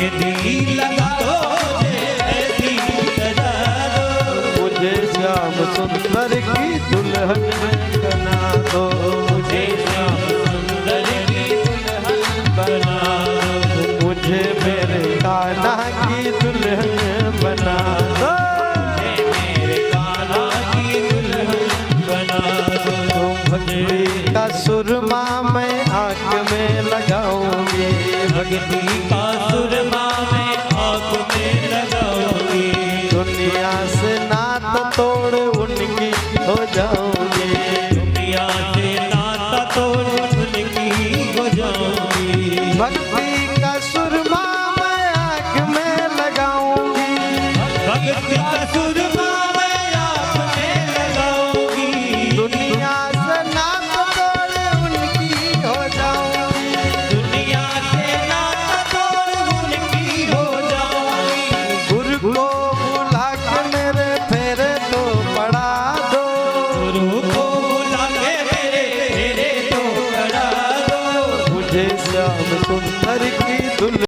मेहंदी लगा दो, मेहंदी सजा दो, मुझे श्याम सुंदर की दुल्हन बना दो, मुझे श्याम सुंदर की दुल्हन बना दो, मुझे मेरे कान्हा की दुल्हन बना दो, मुझे मेरे कान्हा की दुल्हन बना दो। भक्ति का सुरमा मैं आँख में लगाऊंगी, भक्ति का सुरमा मैं आँख में लगाऊंगी, दुनिया से नात तोड़ उनकी हो जाऊंगी, दुनिया से नाता तोड़ उनकी हो जाऊंगी। भक्ति का सुरमा मैं आँख में लगाऊंगी, भक्ति का सुरमा मैं आँख में लगाऊंगी, दुनिया से नात तोड़ उनकी हो जाऊंगी, दुनिया से नाता तोड़ उनकी हो जाऊंगी। गुरु को बुला के मेरे फेरे तो पड़ा दो, गुरु को बुला के मेरे फेरे तो करा दो, मुझे श्याम सुंदर की दुल्हन